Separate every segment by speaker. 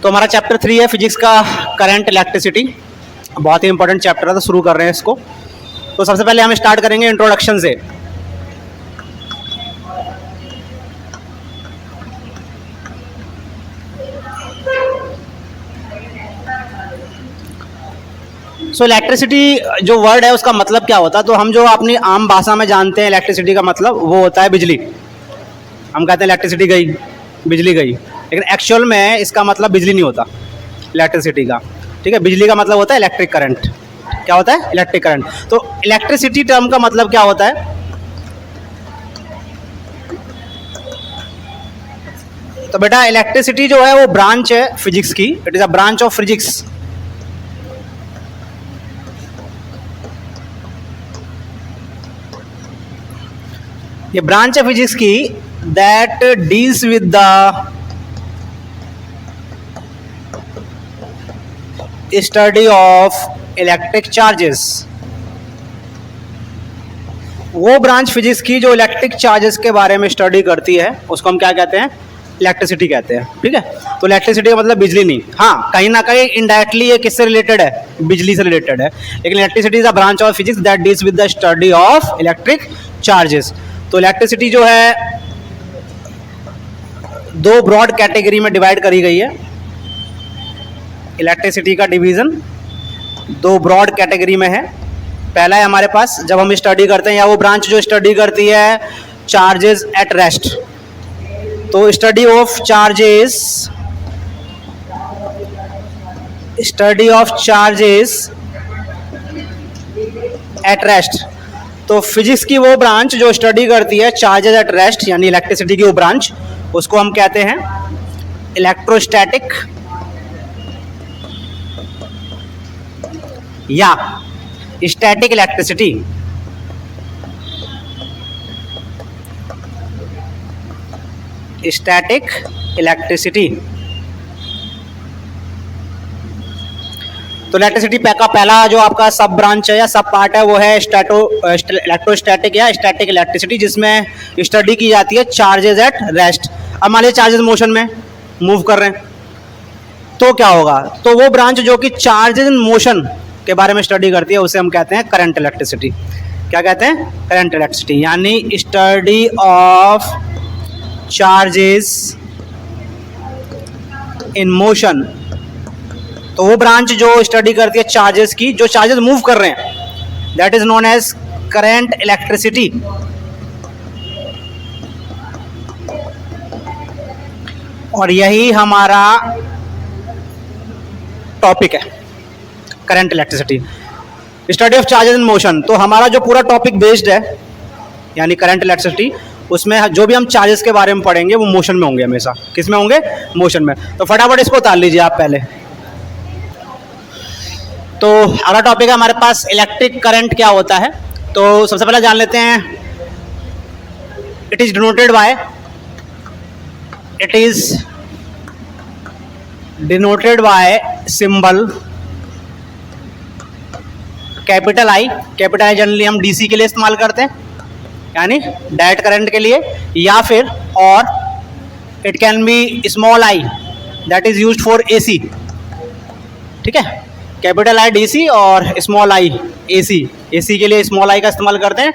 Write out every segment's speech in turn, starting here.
Speaker 1: तो हमारा चैप्टर 3 है फिजिक्स का करंट इलेक्ट्रिसिटी। बहुत ही इंपॉर्टेंट चैप्टर है, तो शुरू कर रहे हैं इसको। तो सबसे पहले हम स्टार्ट करेंगे इंट्रोडक्शन से। इलेक्ट्रिसिटी जो वर्ड है उसका मतलब क्या होता है, तो हम जो अपनी आम भाषा में जानते हैं इलेक्ट्रिसिटी का मतलब वो होता है बिजली। हम कहते हैं इलेक्ट्रिसिटी गई, बिजली गई, लेकिन एक्चुअल में इसका मतलब बिजली नहीं होता इलेक्ट्रिसिटी का। ठीक है, बिजली का मतलब होता है इलेक्ट्रिक करंट। क्या होता है? Electric current. तो इलेक्ट्रिसिटी टर्म का मतलब क्या होता है? तो बेटा इलेक्ट्रिसिटी जो है वो ब्रांच है फिजिक्स की। It is a branch of physics. ये ब्रांच है फिजिक्स की that deals with the study of electric charges. वो ब्रांच फिजिक्स की जो इलेक्ट्रिक चार्जेस के बारे में स्टडी करती है उसको हम क्या कहते हैं? इलेक्ट्रिसिटी कहते हैं। ठीक है, तो इलेक्ट्रिसिटी का मतलब बिजली नहीं। हाँ, कहीं ना कहीं इनडायरेक्टली ये किससे रिलेटेड है? बिजली से रिलेटेड है, लेकिन electricity is a branch of physics that deals with the study of electric charges. तो इलेक्ट्रिसिटी जो है दो ब्रॉड कैटेगरी में डिवाइड करी गई है। इलेक्ट्रिसिटी का डिवीजन दो ब्रॉड कैटेगरी में है। पहला है हमारे पास जब हम स्टडी करते हैं, या वो ब्रांच जो स्टडी करती है चार्जेस एट रेस्ट। तो study of charges at rest. तो फिजिक्स की वो ब्रांच जो स्टडी करती है चार्जेस एट रेस्ट, यानी इलेक्ट्रिसिटी की वो ब्रांच, उसको हम कहते हैं इलेक्ट्रोस्टैटिक या स्टैटिक इलेक्ट्रिसिटी। Static electricity. तो इलेक्ट्रिसिटी का पहला जो आपका सब ब्रांच है या सब पार्ट है वो है इलेक्ट्रोस्टैटिक या स्टैटिक इलेक्ट्रिसिटी, जिसमें स्टडी की जाती है चार्जेस एट रेस्ट। अब मान लीजिए चार्जेस मोशन में मूव कर रहे हैं तो क्या होगा? तो वो ब्रांच जो कि चार्जेस इन मोशन के बारे में स्टडी करती है उसे हम कहते हैं करंट इलेक्ट्रिसिटी। क्या कहते हैं? करंट इलेक्ट्रिसिटी, यानी study of charges in motion. तो वो ब्रांच जो स्टडी करती है चार्जेस की, जो चार्जेस मूव कर रहे हैं, that is known as current electricity. और यही हमारा टॉपिक है, current electricity, study of charges in motion. तो हमारा जो पूरा टॉपिक बेस्ड है यानी करंट इलेक्ट्रिसिटी, उसमें जो भी हम चार्जेस के बारे में पढ़ेंगे वो मोशन में होंगे हमेशा। किस में होंगे? मोशन में। तो फटाफट इसको उतार लीजिए आप पहले। तो अगला टॉपिक है हमारे पास इलेक्ट्रिक करंट क्या होता है। तो सबसे पहले जान लेते हैं, it is denoted by symbol capital I. Capital I generally हम डीसी के लिए इस्तेमाल करते हैं, यानी डायरेक्ट करंट के लिए, या फिर और it can be small I that is used for AC. ठीक है, कैपिटल आई डीसी और स्मॉल आई एसी। एसी के लिए स्मॉल आई का इस्तेमाल करते हैं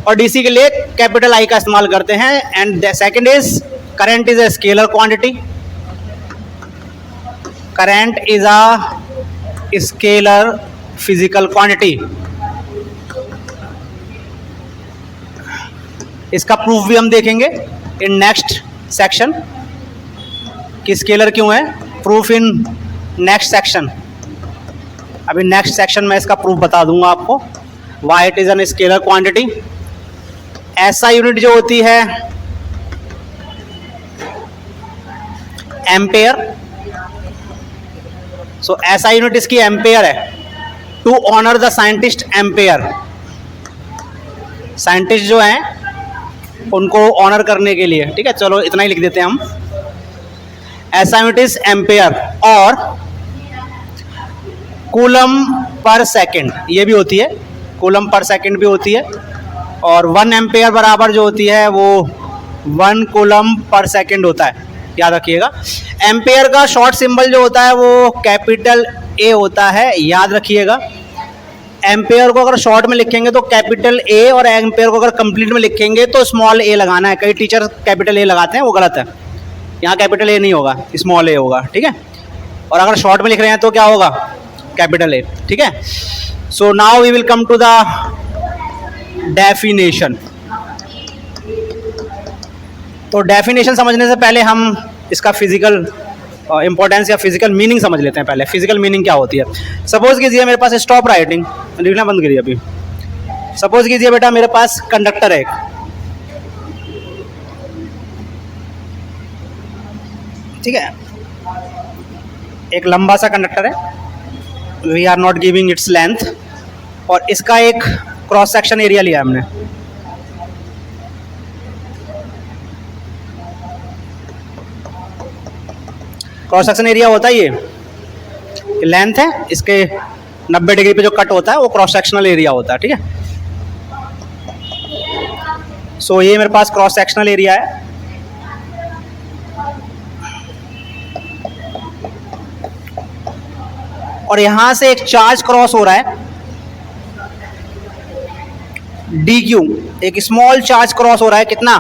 Speaker 1: और डीसी के लिए कैपिटल आई का इस्तेमाल करते हैं। And the second is current is a scalar quantity. Current is a scalar physical quantity. इसका प्रूफ भी हम देखेंगे इन नेक्स्ट सेक्शन कि स्केलर क्यों है। Proof in next section. अभी नेक्स्ट सेक्शन में इसका प्रूफ बता दूंगा आपको, why it is an scalar quantity. ऐसा यूनिट जो होती है एम्पेयर। सो ऐसा यूनिट इसकी एम्पेयर है। To honour the scientist ampere. Scientist जो हैं उनको ऑनर करने के लिए, ठीक है, चलो इतना ही लिख देते हैं हम। ऐसा यूनिट इज एम्पेयर। और कूलम पर सेकंड ये भी होती है, कूलम पर सेकंड भी होती है। और 1 एम्पेयर बराबर जो होती है वो 1 कूलम पर सेकंड होता है। याद रखिएगा। एम्पेयर का शॉर्ट सिंबल जो होता है वो कैपिटल ए होता है, याद रखिएगा। एम्पेयर को अगर शॉर्ट में लिखेंगे तो कैपिटल ए, और एम्पेयर को अगर कंप्लीट में लिखेंगे तो स्मॉल ए लगाना है। कई टीचर कैपिटल ए लगाते हैं, वो गलत है। यहाँ कैपिटल ए नहीं होगा, स्मॉल ए होगा, ठीक है। और अगर शॉर्ट में लिख रहे हैं तो क्या होगा, कैपिटल ए, ठीक है। So now we will come to the definition. तो डेफिनेशन समझने से पहले हम इसका फिजिकल इंपॉर्टेंस या फिजिकल मीनिंग समझ लेते हैं। पहले फिजिकल मीनिंग क्या होती है। सपोज कीजिए मेरे पास स्टॉप राइटिंग, लिखना बंद करिए अभी। सपोज कीजिए बेटा मेरे पास कंडक्टर है ठीक है, एक लंबा सा कंडक्टर है, we are not giving its length, और इसका एक क्रॉस सेक्शन एरिया लिया हमने। क्रॉस सेक्शन एरिया होता है ये लेंथ है, इसके 90 डिग्री पे जो कट होता है वो क्रॉस सेक्शनल एरिया होता है, ठीक है। सो ये मेरे पास क्रॉस सेक्शनल एरिया है। और यहां से एक चार्ज क्रॉस हो रहा है डी क्यू, एक स्मॉल चार्ज क्रॉस हो रहा है, कितना,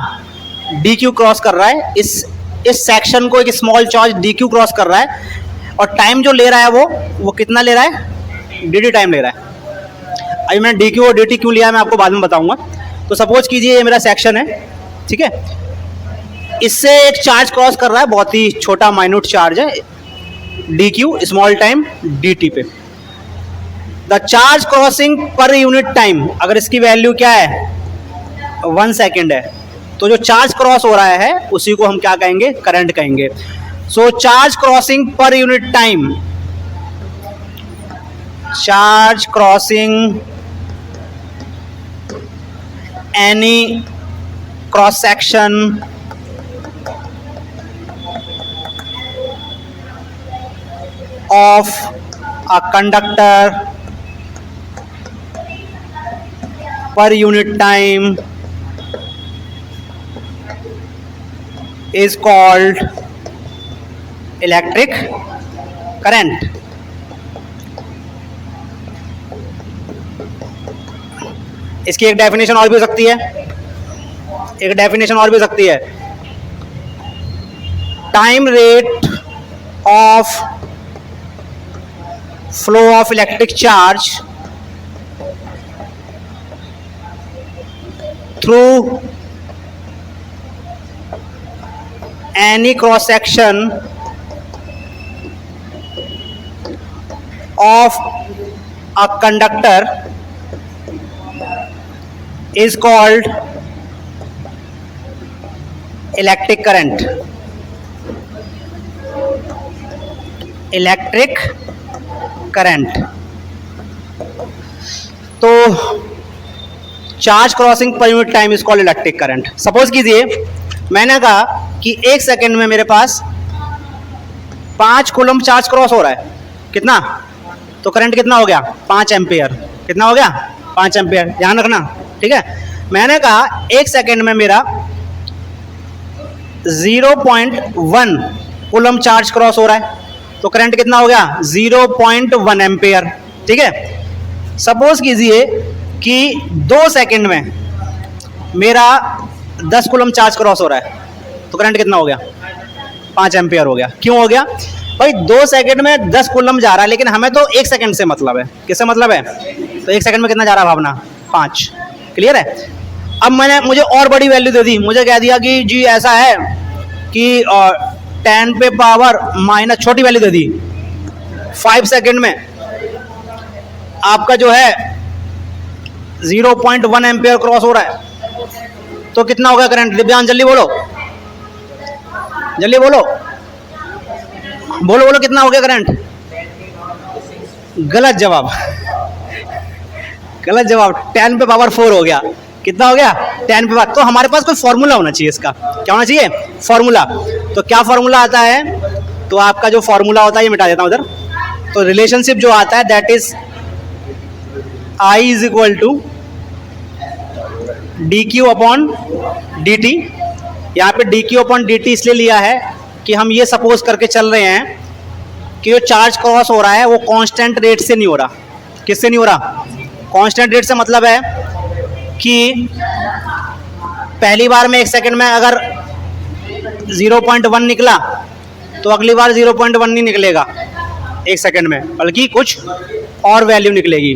Speaker 1: डी क्यू क्रॉस कर रहा है। इस सेक्शन को एक small charge D Q cross कर रहा है, और टाइम जो ले रहा है वो कितना ले रहा है, डी टी टाइम ले रहा है। अभी मैंने डी क्यू और डी टी क्यों लिया है मैं आपको बाद में बताऊंगा। तो सपोज कीजिए ये मेरा सेक्शन है, ठीक है, इससे एक चार्ज क्रॉस कर रहा है, बहुत ही छोटा माइन्यूट चार्ज है, D Q small time D T पे। The charge crossing per unit time, अगर इसकी वैल्यू क्या है 1 सेकेंड है, तो जो चार्ज क्रॉस हो रहा है उसी को हम क्या कहेंगे, करंट कहेंगे। So charge crossing per unit time, charge crossing any cross section of a conductor per unit time is called electric current. इसकी एक डेफिनेशन और भी हो सकती है, एक डेफिनेशन और भी हो सकती है, time rate of flow of electric charge through any cross section of a conductor is called electric current. Electric current. तो charge crossing per unit time is called electric current. Suppose कीजिए मैंने कहा कि 1 सेकेंड में मेरे पास 5 coulomb charge cross हो रहा है, कितना, तो करंट कितना हो गया, 5 एम्पेयर। कितना हो गया, 5 एम्पेयर, ध्यान रखना, ठीक है। मैंने कहा 1 सेकेंड में मेरा 0.1 कूलम चार्ज क्रॉस हो रहा है, तो करंट कितना हो गया, 0.1 एम्पेयर, ठीक है। सपोज कीजिए कि 2 सेकेंड में मेरा 10 कूलम चार्ज क्रॉस हो रहा है, तो करंट कितना हो गया, 5 एम्पेयर हो गया। क्यों हो गया भाई, 2 सेकेंड में 10 कूलम जा रहा है, लेकिन हमें तो 1 सेकेंड से मतलब है। किससे मतलब है, तो 1 सेकेंड में कितना जा रहा है भावना, 5। क्लियर है। अब मुझे और बड़ी वैल्यू दे दी, मुझे कह दिया कि जी ऐसा है कि 10 पे पावर माइनस, छोटी वैल्यू दे दी, 5 सेकेंड में आपका जो है 0.1 एम्पेयर क्रॉस हो रहा है, तो कितना होगा करंट, दिव्यांग जल्दी बोलो, जल्दी बोलो, बोलो बोलो कितना हो गया करंट। गलत जवाब, गलत जवाब, 10 पे पावर 4 हो गया। कितना हो गया, 10 पे पावर। तो हमारे पास कोई फॉर्मूला होना चाहिए इसका, क्या होना चाहिए, फॉर्मूला। तो क्या फॉर्मूला आता है, तो आपका जो फॉर्मूला होता है ये मिटा देता हूं उधर। तो रिलेशनशिप जो आता है that is I is equal to D Q upon D T. यहाँ पे D Q upon D T इसलिए लिया है कि हम ये सपोज करके चल रहे हैं कि जो चार्ज क्रॉस हो रहा है वो कांस्टेंट रेट से नहीं हो रहा। किससे नहीं हो रहा? कांस्टेंट रेट से मतलब है कि पहली बार में 1 सेकंड में अगर 0.1 निकला तो अगली बार 0.1 नहीं निकलेगा 1 सेकंड में, बल्कि कुछ और वैल्यू निकलेगी।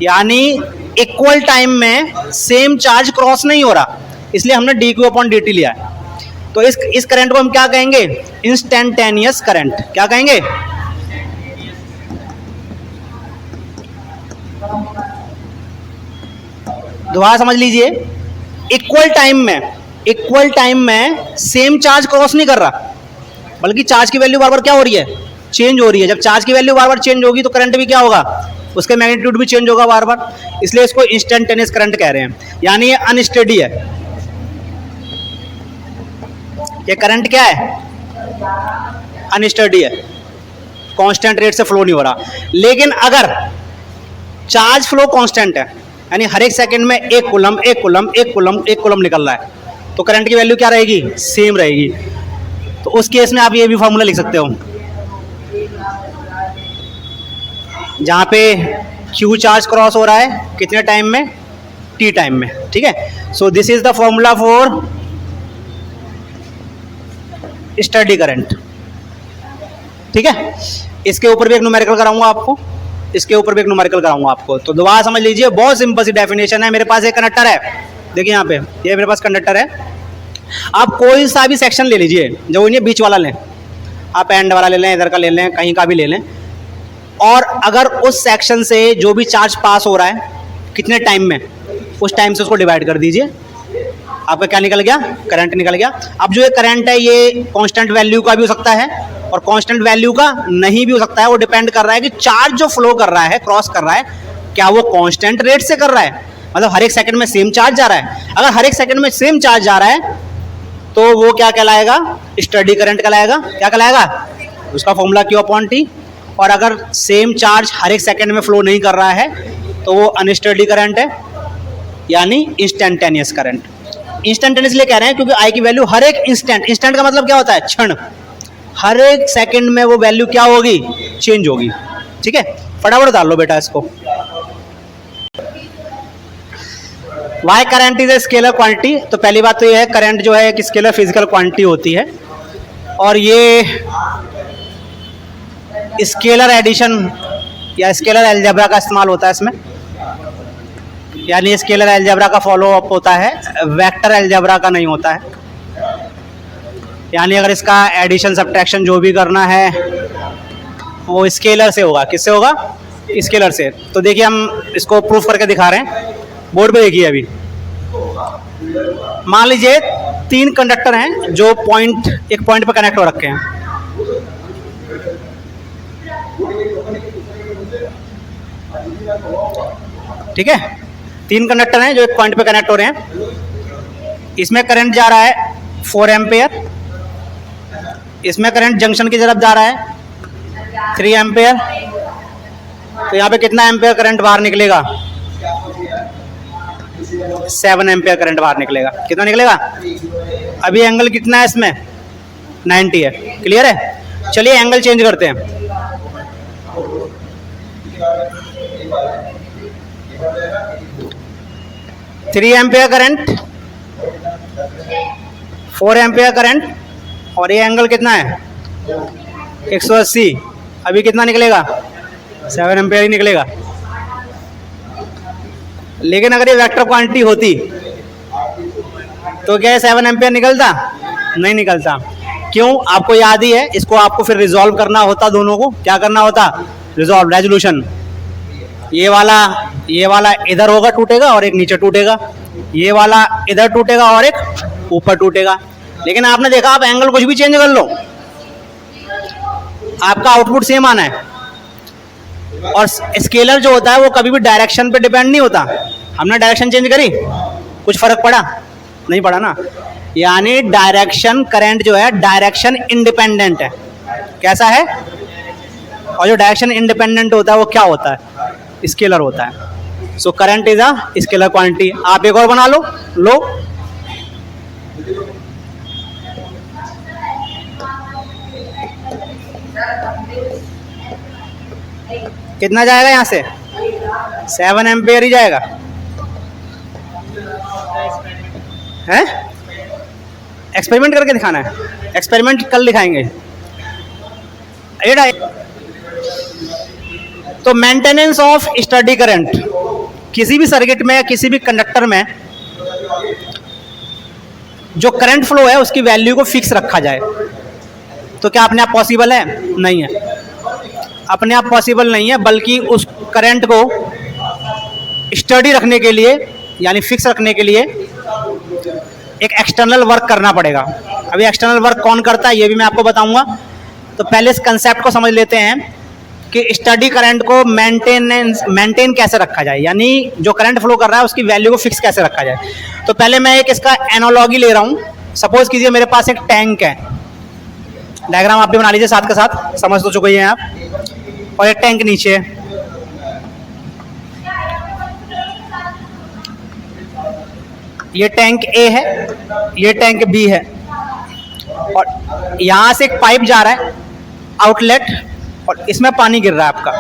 Speaker 1: यानी इक्वल टाइम में सेम चार्ज क्रॉस नहीं हो रहा, इसलिए हमने dq/dt लिया है। तो इस करंट को हम क्या कहेंगे? Instantaneous current. क्या कहेंगे? दोबारा समझ लीजिए, इक्वल टाइम में सेम चार्ज क्रॉस नहीं कर रहा, बल्कि चार्ज की वैल्यू बार बार क्या हो रही है? चेंज हो रही है। जब चार्ज की वैल्यू बार बार चेंज होगी तो करंट भी क्या होगा? उसके मैग्नीट्यूड भी चेंज होगा बार बार, इसलिए इसको इंस्टेंटेनियस करंट कह रहे हैं। यानी ये अनस्टेडी है। ये करंट क्या है? अनस्टेडी है, कांस्टेंट रेट से फ्लो नहीं हो रहा। लेकिन अगर चार्ज फ्लो कांस्टेंट है, यानी हर एक सेकंड में 1 कूलम निकल रहा है, तो करंट की वैल्यू क्या रहेगी? सेम रहेगी। तो उस केस में आप ये भी फॉर्मूला लिख सकते हो, जहां पे Q चार्ज क्रॉस हो रहा है कितने टाइम में? T टाइम में। ठीक है, so this is the formula for steady current. ठीक है, इसके ऊपर भी एक न्यूमेरिकल कराऊंगा आपको, तो दोबारा समझ लीजिए, बहुत सिंपल सी डेफिनेशन है। मेरे पास एक कंडक्टर है, देखिए यहाँ पे, ये मेरे पास कंडक्टर है। आप कोई सा भी सेक्शन ले लीजिए, जो इन्हें बीच वाला लें, आप एंड वाला ले लें, इधर का ले लें, कहीं का भी ले लें, और अगर उस सेक्शन से जो भी चार्ज पास हो रहा है कितने टाइम में, उस टाइम से उसको डिवाइड कर दीजिए, आपका क्या निकल गया? करंट निकल गया। अब जो ये करंट है ये कांस्टेंट वैल्यू का भी हो सकता है और कांस्टेंट वैल्यू का नहीं भी हो सकता है। वो डिपेंड कर रहा है कि चार्ज जो फ्लो कर रहा है, क्रॉस कर रहा है, क्या वो कांस्टेंट रेट से कर रहा है, मतलब हर एक सेकंड में सेम चार्ज जा रहा है। अगर हर एक सेकंड में सेम चार्ज जा रहा है तो वो क्या कहलाएगा? स्टेडी करंट कहलाएगा। क्या कहलाएगा? उसका फॉर्मूला Q/T। और अगर सेम चार्ज हर एक सेकंड में फ्लो नहीं कर रहा है तो वो अनस्टेडी करंट है, यानी इंस्टेंटेनियस करंट। इंस्टेंटेनियस इसलिए कह रहे हैं क्योंकि I की वैल्यू हर एक इंस्टेंट का मतलब क्या होता है? क्षण। हर एक सेकंड में वो वैल्यू क्या होगी? चेंज होगी। ठीक है, फटाफट डाल लो बेटा इसको। Why current is a scalar quantity. तो पहली बात तो ये है, करंट जो है एक स्केलर फिजिकल क्वांटिटी होती है, और ये स्केलर एडिशन या स्केलर अलजेब्रा का इस्तेमाल होता है इसमें। यानी स्केलर अलजेब्रा का फॉलो अप होता है, वेक्टर अलजेब्रा का नहीं होता है। यानी अगर इसका एडिशन सब्ट्रैक्शन जो भी करना है वो स्केलर से होगा। किससे होगा? स्केलर से। तो देखिए हम इसको प्रूफ करके दिखा रहे हैं, बोर्ड पे देखिए। अभी मान लीजिए 3 कंडक्टर हैं जो एक पॉइंट पे कनेक्ट हो रखे हैं। ठीक है, 3 कंडक्टर हैं जो एक पॉइंट पे कनेक्ट हो रहे हैं। इसमें करंट जा रहा है 4 एम्पेयर, इसमें करंट जंक्शन की तरफ जा रहा है 3 एम्पेयर। तो यहाँ पे कितना एम्पेयर करंट बाहर निकलेगा? 7 एम्पेयर करंट बाहर निकलेगा। कितना निकलेगा? अभी एंगल कितना है इसमें? 90 है। क्लियर है? चलिए एंगल चेंज करते हैं। Three ampere current, 4 ampere current, और ये एंगल कितना है? 180। अभी कितना निकलेगा? 7 एम्पेयर ही निकलेगा। लेकिन अगर ये वेक्टर क्वांटिटी होती तो क्या 7 एम्पेयर निकलता? नहीं निकलता। क्यों? आपको याद ही है, इसको आपको फिर रिजॉल्व करना होता। दोनों को क्या करना होता? Resolve, resolution. ये वाला इधर होगा, टूटेगा, और एक नीचे टूटेगा। ये वाला इधर टूटेगा और एक ऊपर टूटेगा। लेकिन आपने देखा, आप एंगल कुछ भी चेंज कर लो, आपका आउटपुट सेम आना है। और स्केलर जो होता है वो कभी भी डायरेक्शन पे डिपेंड नहीं होता। हमने डायरेक्शन चेंज करी, कुछ फर्क पड़ा? नहीं पड़ा ना। यानी डायरेक्शन करंट जो है डायरेक्शन इंडिपेंडेंट है। कैसा है? और जो डायरेक्शन इंडिपेंडेंट होता है वो क्या होता है? स्केलर होता है। So current is a scalar quantity. आप एक और बना लो। कितना जाएगा यहाँ से? 7 एम्पेयर ही जाएगा है। एक्सपेरिमेंट करके दिखाना है, एक्सपेरिमेंट कल दिखाएंगे। तो मेंटेनेंस ऑफ स्टडी करंट, किसी भी सर्किट में या किसी भी कंडक्टर में जो करंट फ्लो है उसकी वैल्यू को फिक्स रखा जाए, तो क्या अपने आप पॉसिबल है? नहीं है, अपने आप पॉसिबल नहीं है, बल्कि उस करंट को स्टडी रखने के लिए यानी फिक्स रखने के लिए एक एक्सटर्नल वर्क करना पड़ेगा। अभी एक्सटर्नल वर्क कौन करता है ये भी मैं आपको बताऊंगा। तो पहले इस कंसेप्ट को समझ लेते हैं कि स्टडी करंट को मेंटेन कैसे रखा जाए, यानी जो करंट फ्लो कर रहा है उसकी वैल्यू को फिक्स कैसे रखा जाए। तो पहले मैं एक इसका एनालॉजी ले रहा हूँ। सपोज कीजिए मेरे पास एक टैंक है, डायग्राम आप भी बना लीजिए साथ के साथ, समझ तो चुके हैं आप। और एक टैंक नीचे है, ये टैंक ए है, ये टैंक बी है, और यहां से एक पाइप जा रहा है आउटलेट, और इसमें पानी गिर रहा है आपका,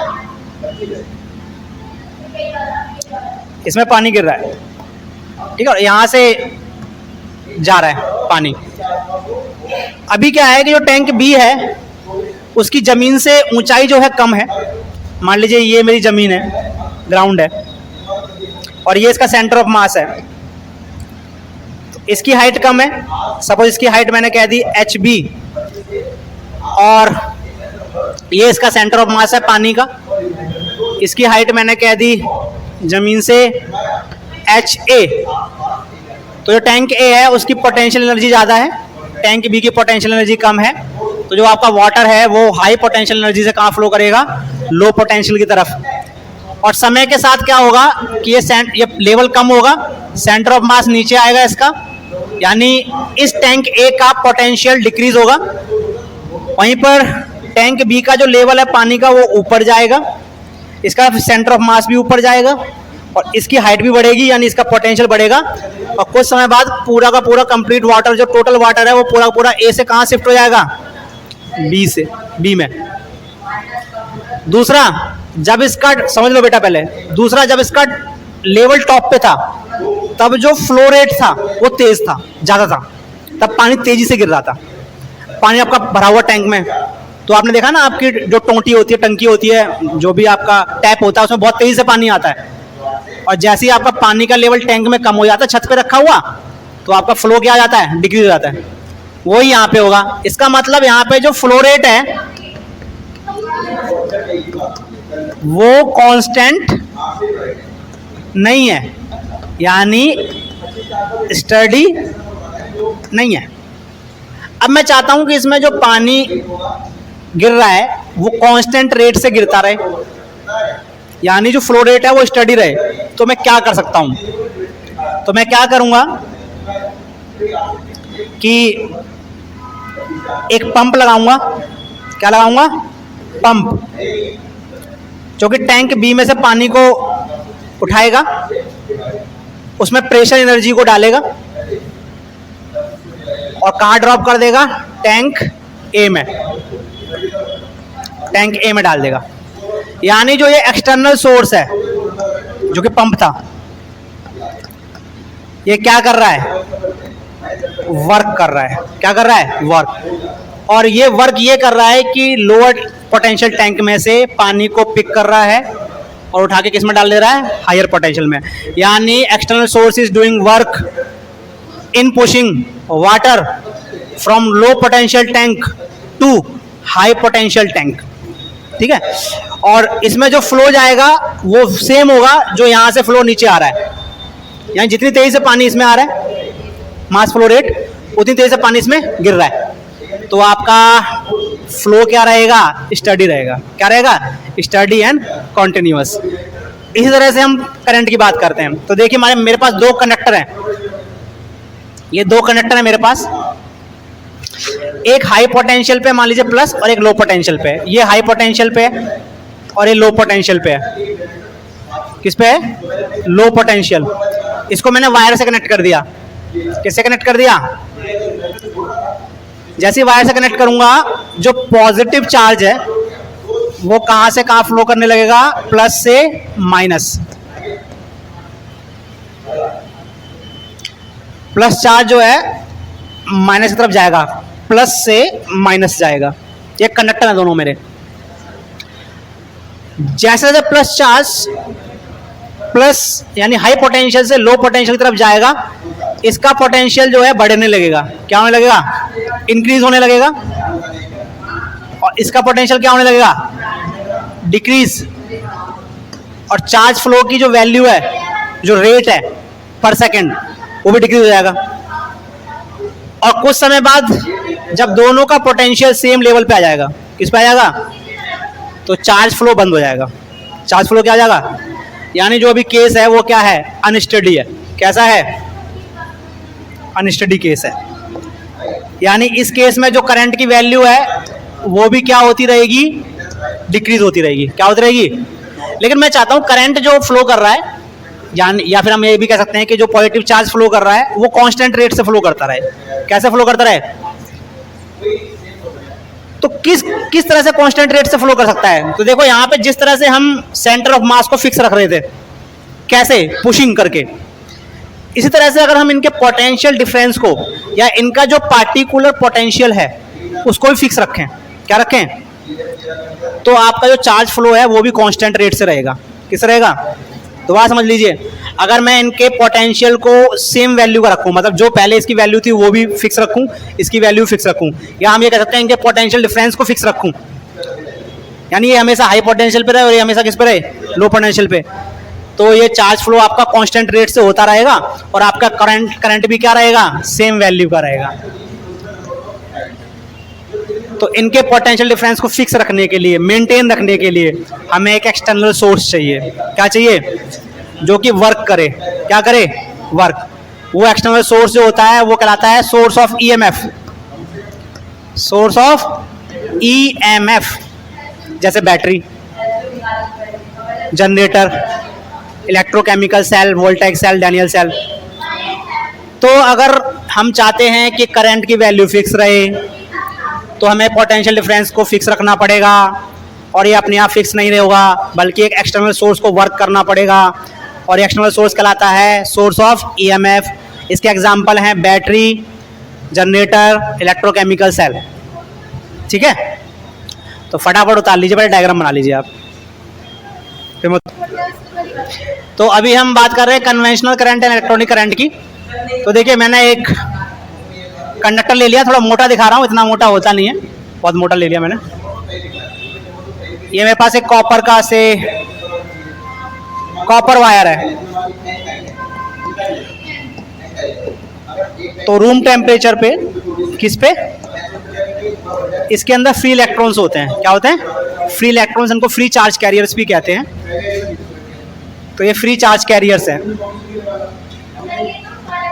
Speaker 1: इसमें पानी गिर रहा है, ठीक है, और यहां से जा रहा है पानी। अभी क्या है कि जो टैंक बी है उसकी जमीन से ऊंचाई जो है कम है। मान लीजिए ये मेरी जमीन है, ग्राउंड है, और ये इसका सेंटर ऑफ मास है, तो इसकी हाइट कम है। सपोज इसकी हाइट मैंने कह दी HB, और ये इसका सेंटर ऑफ मास है पानी का, इसकी हाइट मैंने कह दी जमीन से HA। तो जो टैंक A है उसकी पोटेंशियल एनर्जी ज़्यादा है, टैंक B की पोटेंशियल एनर्जी कम है, तो जो आपका वाटर है वो हाई पोटेंशियल एनर्जी से कहाँ फ्लो करेगा? लो पोटेंशियल की तरफ। और समय के साथ क्या होगा कि ये लेवल कम होगा, सेंटर ऑफ मास नीचे आएगा इसका, यानी इस टैंक A का पोटेंशियल डिक्रीज होगा। वहीं पर टैंक B का जो लेवल है पानी का वो ऊपर जाएगा, इसका सेंटर ऑफ मास भी ऊपर जाएगा, और इसकी हाइट भी बढ़ेगी, यानी इसका पोटेंशियल बढ़ेगा। और कुछ समय बाद पूरा का पूरा कंप्लीट वाटर, जो टोटल वाटर है वो पूरा का पूरा A से कहाँ शिफ्ट हो जाएगा? B में। दूसरा, जब इसका, समझ लो बेटा पहले, दूसरा जब इसका लेवल टॉप पे था तब जो फ्लो रेट था वो तेज था, ज़्यादा था, तब पानी तेजी से गिर रहा था। पानी आपका भरा हुआ टैंक में, तो आपने देखा ना आपकी जो टोंटी होती है, टंकी होती है, जो भी आपका टैप होता है उसमें बहुत तेजी से पानी आता है, और जैसे ही आपका पानी का लेवल टैंक में कम हो जाता है छत पे रखा हुआ, तो आपका फ्लो क्या आ जाता है? डिक्रीज हो जाता है। वही यहाँ पे होगा। इसका मतलब यहाँ पे जो फ्लो रेट है वो कांस्टेंट नहीं है, यानी स्टडी नहीं है। अब मैं चाहता हूं कि इसमें जो पानी गिर रहा है वो कांस्टेंट रेट से गिरता रहे, यानी जो फ्लो रेट है वो स्टडी रहे। तो मैं क्या कर सकता हूं? तो मैं क्या करूंगा कि एक पंप लगाऊंगा। क्या लगाऊंगा? पंप, जो कि टैंक बी में से पानी को उठाएगा, उसमें प्रेशर एनर्जी को डालेगा और कहाँ ड्रॉप कर देगा? टैंक ए में, टैंक ए में डाल देगा। यानी जो ये एक्सटर्नल सोर्स है जो कि पंप था, ये क्या कर रहा है? वर्क कर रहा है। क्या कर रहा है? वर्क। और ये वर्क ये कर रहा है कि लोअर पोटेंशियल टैंक में से पानी को पिक कर रहा है और उठा के किस में डाल दे रहा है? हायर पोटेंशियल में। यानी external source is doing work in pushing water from low potential tank to high potential tank. ठीक है, और इसमें जो फ्लो जाएगा वो सेम होगा जो यहाँ से फ्लो नीचे आ रहा है। यानी जितनी तेजी से पानी इसमें आ रहा है, मास फ्लो रेट, उतनी तेजी से पानी इसमें गिर रहा है। तो आपका फ्लो क्या रहेगा? स्टडी रहेगा। क्या रहेगा? Study and continuous. इसी तरह से हम करंट की बात करते हैं। तो देखिए मेरे पास दो कंडक्टर हैं, ये दो कंडक्टर हैं मेरे पास, एक हाई पोटेंशियल पे मान लीजिए प्लस और एक लो पोटेंशियल पे। ये हाई पोटेंशियल पे और ये लो पोटेंशियल पे है। किस पे है? Low potential. इसको मैंने वायर से कनेक्ट कर दिया। किससे कनेक्ट कर दिया? जैसे वायर से कनेक्ट करूंगा जो पॉजिटिव चार्ज है वो कहां से कहां फ्लो करने लगेगा, प्लस से माइनस। प्लस चार्ज जो है माइनस की तरफ जाएगा, प्लस से माइनस जाएगा। ये कंडक्टर है दोनों मेरे। जैसे जैसे प्लस चार्ज प्लस यानी हाई पोटेंशियल से लो पोटेंशियल की तरफ जाएगा, इसका पोटेंशियल जो है बढ़ने लगेगा। क्या होने लगेगा, इंक्रीज होने लगेगा। और इसका पोटेंशियल क्या होने लगेगा, डिक्रीज। और चार्ज फ्लो की जो वैल्यू है, जो रेट है पर सेकेंड, वो भी डिक्रीज हो जाएगा। और कुछ समय बाद जब दोनों का पोटेंशियल सेम लेवल पे आ जाएगा, किस पे आ जाएगा, तो चार्ज फ्लो बंद हो जाएगा। चार्ज फ्लो क्या आ जाएगा, यानी जो अभी केस है वो क्या है, अनस्टडी है। कैसा है, अनस्टडी केस है। यानी इस केस में जो करंट की वैल्यू है वो भी क्या होती रहेगी, डिक्रीज होती रहेगी। क्या होती रहेगी। लेकिन मैं चाहता हूं करंट जो फ्लो कर रहा है, या फिर हम ये भी कह सकते हैं कि जो पॉजिटिव चार्ज फ्लो कर रहा है वो कांस्टेंट रेट से फ्लो करता रहे। कैसे फ्लो करता रहे, तो किस तरह से कांस्टेंट रेट से फ्लो कर सकता है। तो देखो यहां पे जिस तरह से हम सेंटर ऑफ मास को फिक्स रख रहे थे, कैसे, पुशिंग करके, इसी तरह से अगर हम इनके पोटेंशियल डिफरेंस को या इनका जो पार्टिकुलर पोटेंशियल है उसको भी फिक्स रखें। क्या रखें, तो आपका जो चार्ज फ्लो है वो भी कांस्टेंट रेट से रहेगा। किस रहेगा, दोबारा समझ लीजिए। अगर मैं इनके पोटेंशियल को सेम वैल्यू का रखूं, मतलब जो पहले इसकी वैल्यू थी वो भी फिक्स रखूं, इसकी वैल्यू फिक्स रखूं, या हम ये कह सकते हैं इनके पोटेंशियल डिफरेंस को फिक्स रखूं, यानी ये हमेशा हाई पोटेंशियल पे रहे और ये हमेशा किस पे रहे, लो पोटेंशियल पे, तो ये चार्ज फ्लो आपका कांस्टेंट रेट से होता रहेगा और आपका करंट भी क्या रहेगा, सेम वैल्यू का रहेगा। तो इनके पोटेंशियल डिफरेंस को फिक्स रखने के लिए, मेंटेन रखने के लिए हमें एक एक्सटर्नल सोर्स चाहिए। क्या चाहिए, जो कि वर्क करे। क्या करे, वर्क। वो एक्सटर्नल सोर्स जो होता है वो कहलाता है source of EMF. Source of EMF, जैसे battery, generator, electrochemical cell, voltage cell, Daniell cell. तो अगर हम चाहते हैं कि करंट की वैल्यू फिक्स रहे तो हमें पोटेंशियल डिफरेंस को फिक्स रखना पड़ेगा, और ये अपने आप फिक्स नहीं रहेगा बल्कि एक एक्सटर्नल सोर्स को वर्क करना पड़ेगा, और एक्सटर्नल सोर्स कहलाता है सोर्स ऑफ ईएमएफ। इसके एग्जांपल हैं बैटरी, जनरेटर, इलेक्ट्रोकेमिकल सेल। ठीक है, तो फटाफट उतार लीजिए, पहले डायग्राम बना लीजिए आप। तो अभी हम बात कर रहे हैं conventional current and electronic current की। तो देखिए मैंने एक कंडक्टर ले लिया, थोड़ा मोटा दिखा रहा हूँ, इतना मोटा होता नहीं है, बहुत मोटा ले लिया मैंने। ये मेरे पास एक कॉपर का से कॉपर वायर है। तो रूम टेम्परेचर पे, किस पे, इसके अंदर फ्री इलेक्ट्रॉन्स होते हैं। क्या होते हैं, फ्री इलेक्ट्रॉन्स। इनको फ्री चार्ज कैरियर्स भी कहते हैं। तो ये फ्री चार्ज कैरियर्स हैं,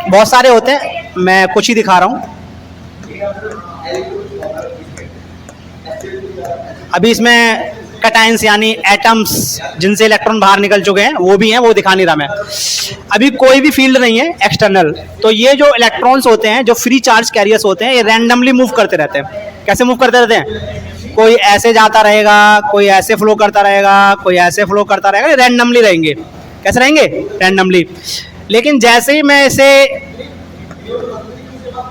Speaker 1: बहुत सारे होते हैं, मैं कुछ ही दिखा रहा हूं। अभी इसमें कैटायंस यानी एटम्स जिनसे इलेक्ट्रॉन बाहर निकल चुके हैं वो भी हैं, वो दिखा नहीं रहा मैं। अभी कोई भी फील्ड नहीं है एक्सटर्नल। तो ये जो इलेक्ट्रॉन्स होते हैं, जो फ्री चार्ज कैरियर्स होते हैं, ये रैंडमली मूव करते रहते हैं। कैसे मूव करते रहते हैं, कोई ऐसे जाता रहेगा, कोई ऐसे फ्लो करता रहेगा, कोई ऐसे फ्लो करता रहेगा, रैंडमली रहेंगे। कैसे रहेंगे, रैंडमली। लेकिन जैसे ही मैं इसे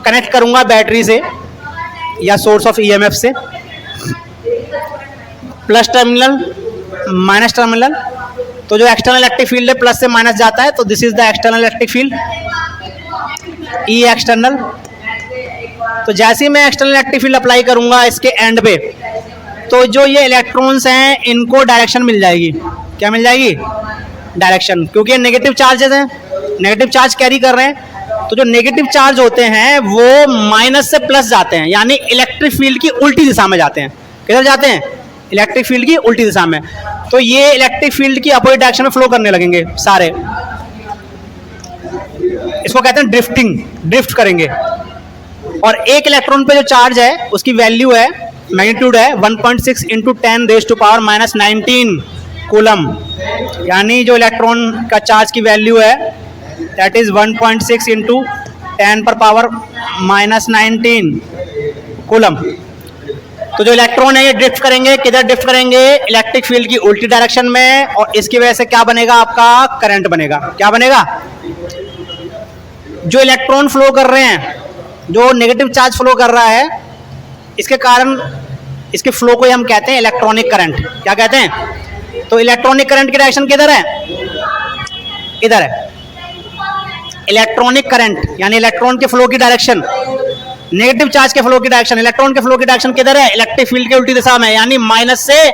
Speaker 1: कनेक्ट करूंगा बैटरी से या सोर्स ऑफ ईएमएफ से, प्लस टर्मिनल माइनस टर्मिनल, तो जो एक्सटर्नल इलेक्ट्रिक फील्ड है प्लस से माइनस जाता है, तो this is the external electric field, E external. तो जैसे ही मैं एक्सटर्नल इलेक्ट्रिक फील्ड अप्लाई करूंगा इसके एंड पे, तो जो ये इलेक्ट्रॉन्स हैं इनको डायरेक्शन मिल जाएगी। क्या मिल जाएगी, डायरेक्शन, क्योंकि ये नेगेटिव चार्जेस हैं, नेगेटिव चार्ज कैरी कर रहे हैं। तो जो नेगेटिव चार्ज होते हैं वो माइनस से प्लस जाते हैं, यानी इलेक्ट्रिक फील्ड की उल्टी दिशा में जाते हैं। किधर जाते हैं, इलेक्ट्रिक फील्ड की उल्टी दिशा में। तो ये इलेक्ट्रिक फील्ड की अपोजिट डायरेक्शन में फ्लो करने लगेंगे सारे। इसको कहते हैं ड्रिफ्टिंग, ड्रिफ्ट करेंगे। और एक इलेक्ट्रॉन पे जो चार्ज है उसकी वैल्यू है, मैग्नीट्यूड है 1.6 इंटू 10⁻⁻19 कूलम। यानी जो इलेक्ट्रॉन का चार्ज की वैल्यू है दैट इज 1.6 इंटू 10⁻⁻19 कूलम। तो जो इलेक्ट्रॉन है ये ड्रिफ्ट करेंगे, किधर ड्रिफ्ट करेंगे? इलेक्ट्रिक फील्ड की उल्टी डायरेक्शन में, और इसकी वजह से क्या बनेगा? आपका करंट बनेगा। क्या बनेगा? जो इलेक्ट्रॉन फ्लो कर रहे हैं, जो नेगेटिव चार्ज फ्लो कर रहा है, इसके कारण इसके फ्लो को हम कहते हैं इलेक्ट्रॉनिक करंट। क्या कहते हैं? तो इलेक्ट्रॉनिक करंट की डायरेक्शन किधर है? इधर है। इलेक्ट्रॉनिक करंट यानी इलेक्ट्रॉन के फ्लो की डायरेक्शन, नेगेटिव चार्ज के फ्लो की डायरेक्शन, इलेक्ट्रॉन के फ्लो की डायरेक्शन किधर है? इलेक्ट्रिक फील्ड के उल्टी दिशा में, यानी माइनस से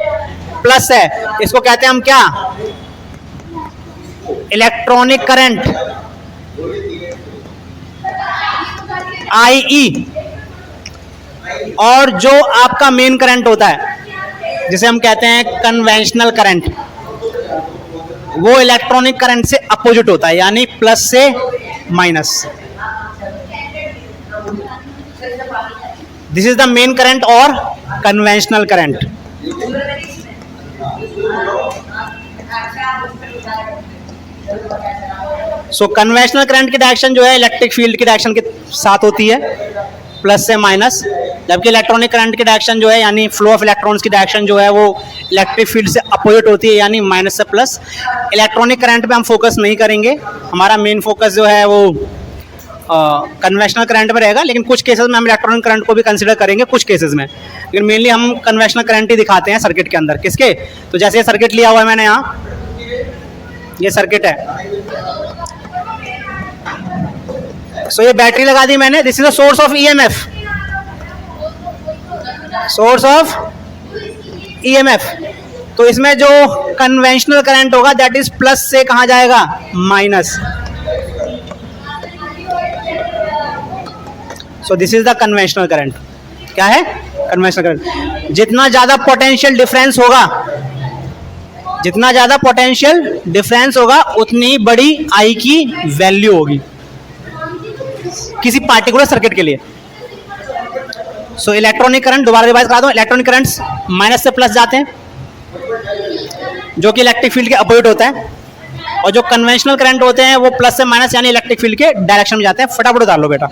Speaker 1: प्लस है। इसको कहते हैं हम क्या? Electronic current, IE। और जो आपका मेन करंट होता है, जिसे हम कहते हैं कन्वेंशनल करंट, वो इलेक्ट्रॉनिक करंट से अपोजिट होता है, यानी प्लस से minus. This is the main current और कन्वेंशनल करंट। सो कन्वेंशनल करंट की डायरेक्शन जो है इलेक्ट्रिक फील्ड की डायरेक्शन के साथ होती है, प्लस से माइनस, जबकि इलेक्ट्रॉनिक करंट की डायरेक्शन जो है यानी फ्लो ऑफ इलेक्ट्रॉन्स की डायरेक्शन जो है वो इलेक्ट्रिक फील्ड से अपोजिट होती है, यानी माइनस से प्लस। इलेक्ट्रॉनिक करंट पे हम फोकस नहीं करेंगे, हमारा मेन फोकस जो है वो कन्वेंशनल करंट में रहेगा, लेकिन कुछ केसेस में हम इलेक्ट्रॉनिक करंट को भी कंसिडर करेंगे, कुछ केसेस में, लेकिन मेनली हम कन्वेंशनल करंट ही दिखाते हैं सर्किट के अंदर। किसके? तो जैसे ये सर्किट लिया हुआ है मैंने यहाँ, ये सर्किट है। सो ये बैटरी लगा दी मैंने, this is the source of EMF, source of EMF। तो इसमें जो कन्वेंशनल करंट होगा दैट इज प्लस से कहां जाएगा? Minus. So this is the conventional current. क्या है? Conventional current. जितना ज्यादा पोटेंशियल डिफरेंस होगा, जितना ज्यादा पोटेंशियल डिफरेंस होगा, उतनी बड़ी I की वैल्यू होगी किसी पार्टिकुलर सर्किट के लिए। सो इलेक्ट्रॉनिक करंट, दोबारा रिवाइज करा दूं, इलेक्ट्रॉनिक करंट्स माइनस से प्लस जाते हैं, जो कि इलेक्ट्रिक फील्ड के अपोजिट होता है, और जो कन्वेंशनल करंट होते हैं वो प्लस से माइनस यानी इलेक्ट्रिक फील्ड के डायरेक्शन में जाते हैं। फटाफट उतार लो बेटा।